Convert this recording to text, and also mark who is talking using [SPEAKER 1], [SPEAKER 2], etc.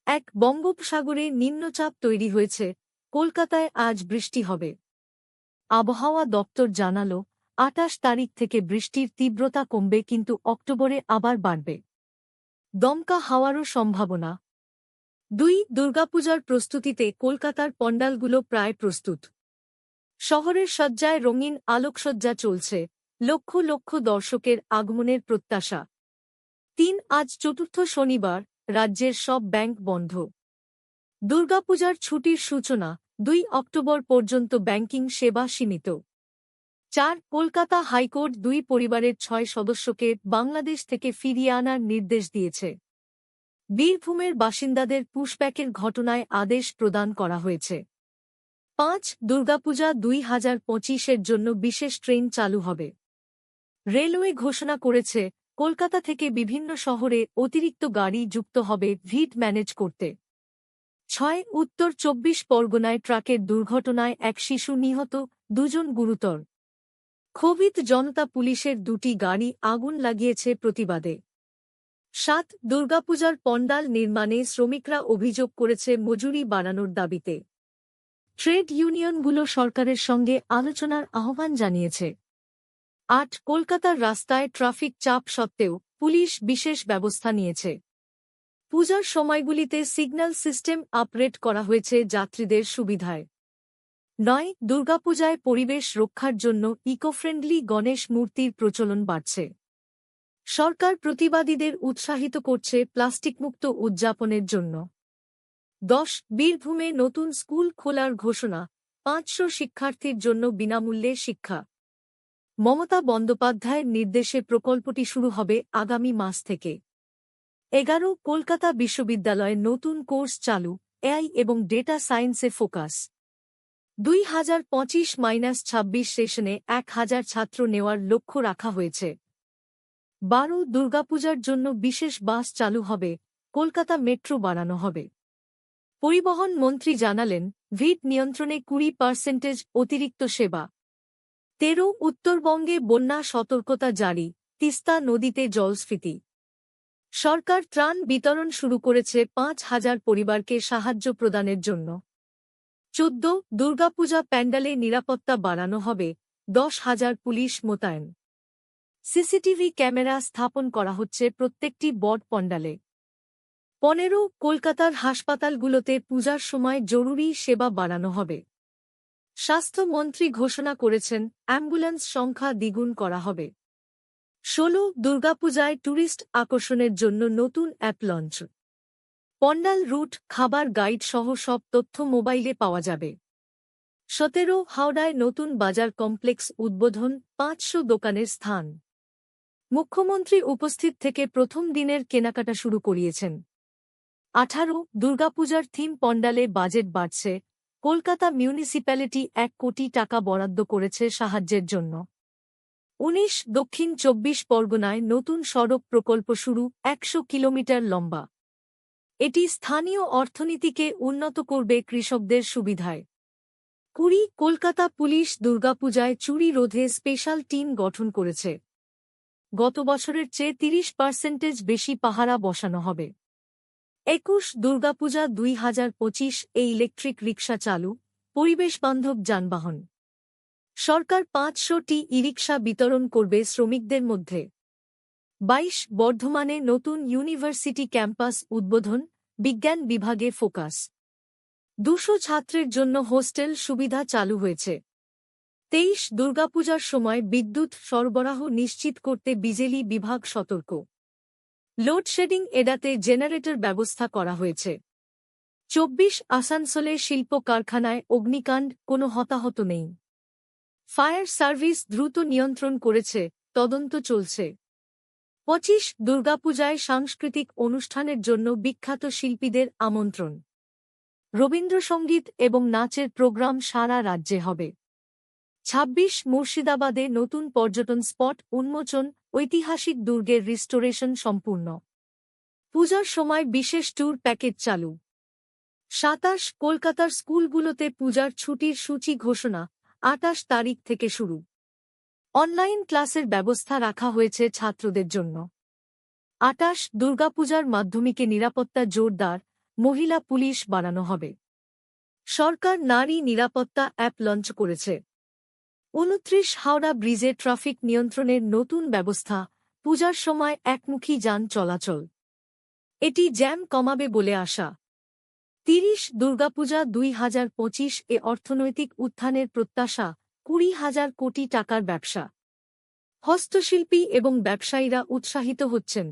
[SPEAKER 1] এক বঙ্গোপসাগরে নিম্নচাপ তৈরি হয়েছে, কলকাতায় আজ বৃষ্টি হবে। আবহাওয়া দপ্তর জানালো ২৮ তারিখ থেকে বৃষ্টির তীব্রতা কমবে, কিন্তু অক্টোবরে আবার বাড়বে। দমকা হাওয়ারও সম্ভাবনা। দুর্গাপূজার প্রস্তুতিতে কলকাতার পণ্ডালগুলো প্রায় প্রস্তুত। শহরের সজ্জায় রঙিন আলোকসজ্জা চলছে, লক্ষ লক্ষ দর্শকের আগমনের প্রত্যাশা। আজ চতুর্থ শনিবার, রাজ্যের সব ব্যাংক বন্ধ। দুর্গাপূজার ছুটির সূচনা, ২ অক্টোবর পর্যন্ত ব্যাংকিং সেবা সীমিত। কলকাতা হাইকোর্ট ২ পরিবারের ৬ সদস্যকে বাংলাদেশ থেকে ফিরিয়ে আনার নির্দেশ দিয়েছে। বীরভূমের বাসিন্দাদের পুশব্যাকের ঘটনায় আদেশ প্রদান করা হয়েছে। দুর্গাপূজা ২০২৫-এর জন্য বিশেষ ট্রেন চালু হবে। রেলওয়ে ঘোষণা করেছে, কলকাতা থেকে বিভিন্ন শহরে অতিরিক্ত গাড়ি যুক্ত হবে ভিড় ম্যানেজ করতে। উত্তর ২৪ পরগনায় ট্রাকের দুর্ঘটনায় এক শিশু নিহত, ২ জন গুরুতর। ক্ষোভিত জনতা পুলিশের ২টি গাড়ি আগুন লাগিয়েছে প্রতিবাদে। দুর্গাপূজার পণ্ডাল নির্মাণে শ্রমিকরা অভিযোগ করেছে মজুরি বাড়ানোর দাবিতে। ট্রেড ইউনিয়নগুলো সরকারের সঙ্গে আলোচনার আহ্বান জানিয়েছে। কলকাতার রাস্তায় ট্রাফিক চাপ সত্ত্বেও পুলিশ বিশেষ ব্যবস্থা নিয়েছে। পূজার সময়গুলিতে সিগন্যাল সিস্টেম আপগ্রেড করা হয়েছে যাত্রীদের সুবিধায়। দুর্গাপূজায় পরিবেশ রক্ষার জন্য ইকোফ্রেন্ডলি গণেশ মূর্তির প্রচলন বাড়ছে। সরকার প্রতিবাদীদের উৎসাহিত করছে প্লাস্টিকমুক্ত উদযাপনের জন্য। বীরভূমে নতুন স্কুল খোলার ঘোষণা, ৫০০ শিক্ষার্থীর জন্য বিনামূল্যে শিক্ষা। মমতা বন্দ্যোপাধ্যায়ের নির্দেশে প্রকল্পটি শুরু হবে আগামী মাস থেকে। কলকাতা বিশ্ববিদ্যালয়ে নতুন কোর্স চালু, এআই এবং ডেটা সায়েন্সে ফোকাস। ২০২৫-২৬ সেশনে ১,০০০ ছাত্র নেওয়ার লক্ষ্য রাখা হয়েছে। দুর্গাপূজার জন্য বিশেষ বাস চালু হবে, কলকাতা মেট্রো বাড়ানো হবে। পরিবহন মন্ত্রী জানালেন, ভিড় নিয়ন্ত্রণে ২০% অতিরিক্ত সেবা। উত্তরবঙ্গে বন্যা সতর্কতা জারি, তিস্তা নদীতে জলস্ফীতি। সরকার ত্রাণ বিতরণ শুরু করেছে ৫,০০০ পরিবারকে সাহায্য প্রদানের জন্য। দুর্গাপূজা প্যান্ডালে নিরাপত্তা বাড়ানো হবে, ১০,০০০ পুলিশ মোতায়েন। সিসিটিভি ক্যামেরা স্থাপন করা হচ্ছে প্রত্যেকটি বড় পণ্ডালে। কলকাতার হাসপাতালগুলোতে পূজার সময় জরুরি সেবা বাড়ানো হবে। স্বাস্থ্যমন্ত্রী ঘোষণা করেছেন, অ্যাম্বুলেন্স সংখ্যা দ্বিগুণ করা হবে। দুর্গাপূজায় ট্যুরিস্ট আকর্ষণের জন্য নতুন অ্যাপ লঞ্চ। পণ্ডাল রুট, খাবার গাইড সহ সব তথ্য মোবাইলে পাওয়া যাবে। হাওড়ায় নতুন বাজার কমপ্লেক্স উদ্বোধন, ৫০০ দোকানের স্থান। মুখ্যমন্ত্রী উপস্থিত থেকে প্রথম দিনের কেনাকাটা শুরু করিয়েছেন। দুর্গাপূজার থিম পণ্ডালে বাজেট বাড়ছে, কলকাতা মিউনিসিপ্যালিটি ১ কোটি টাকা বরাদ্দ করেছে সাহায্যের জন্য। দক্ষিণ ২৪ পরগনায় নতুন সড়ক প্রকল্প শুরু, ১০০ কিলোমিটার লম্বা। এটি স্থানীয় অর্থনীতিকে উন্নত করবে কৃষকদের সুবিধায়। কলকাতা পুলিশ দুর্গাপূজায় চুরি রোধে স্পেশাল টিম গঠন করেছে। গত বছরের চেয়ে ৩০% বেশি পাহারা বসানো হবে। দুর্গাপূজা ২০২৫ ইলেকট্রিক রিকশা চালু, পরিবেশবান্ধব যানবাহন। সরকার ৫০০টি ই-রিকশা বিতরণ করবে শ্রমিকদের মধ্যে। বর্ধমানে নতুন ইউনিভার্সিটি ক্যাম্পাস উদ্বোধন, বিজ্ঞান বিভাগে ফোকাস। ২০০ ছাত্রের জন্য হোস্টেল সুবিধা চালু হয়েছে। দুর্গাপূজার সময় বিদ্যুৎ সরবরাহ নিশ্চিত করতে বিজলি বিভাগ সতর্ক। লোডশেডিং এড়াতে জেনারেটর ব্যবস্থা করা হয়েছে। আসানসোলে শিল্প কারখানায় অগ্নিকাণ্ড, কোনো হতাহত নেই। ফায়ার সার্ভিস দ্রুত নিয়ন্ত্রণ করেছে, তদন্ত চলছে। দুর্গাপূজায় সাংস্কৃতিক অনুষ্ঠানের জন্য বিখ্যাত শিল্পীদের আমন্ত্রণ। রবীন্দ্রসঙ্গীত এবং নাচের প্রোগ্রাম সারা রাজ্যে হবে। মুর্শিদাবাদে নতুন পর্যটন স্পট উন্মোচন, ঐতিহাসিক দুর্গের রিস্টোরেশন সম্পূর্ণ। পূজার সময় বিশেষ ট্যুর প্যাকেজ চালু। কলকাতার স্কুলগুলোতে পূজার ছুটির সূচি ঘোষণা, ২৮ তারিখ থেকে শুরু। অনলাইন ক্লাসের ব্যবস্থা রাখা হয়েছে ছাত্রদের জন্য। দুর্গাপূজার মাধ্যমিকে নিরাপত্তা জোরদার, মহিলা পুলিশ বাড়ানো হবে। সরকার নারী নিরাপত্তা অ্যাপ লঞ্চ করেছে। ২৯ হাওড়া ব্রিজে ট্রাফিক নিয়ন্ত্রণের নতুন ব্যবস্থা, পূজার সময় একমুখী যান চলাচল। এটি জ্যাম কমাবে বলে আশা। ৩০ দুর্গাপূজা ২০২৫ এ অর্থনৈতিক উত্থানের প্রত্যাশা, ২০,০০০ কোটি টাকার ব্যবসা। হস্তশিল্পী এবং ব্যবসায়ীরা উৎসাহিত হচ্ছেন।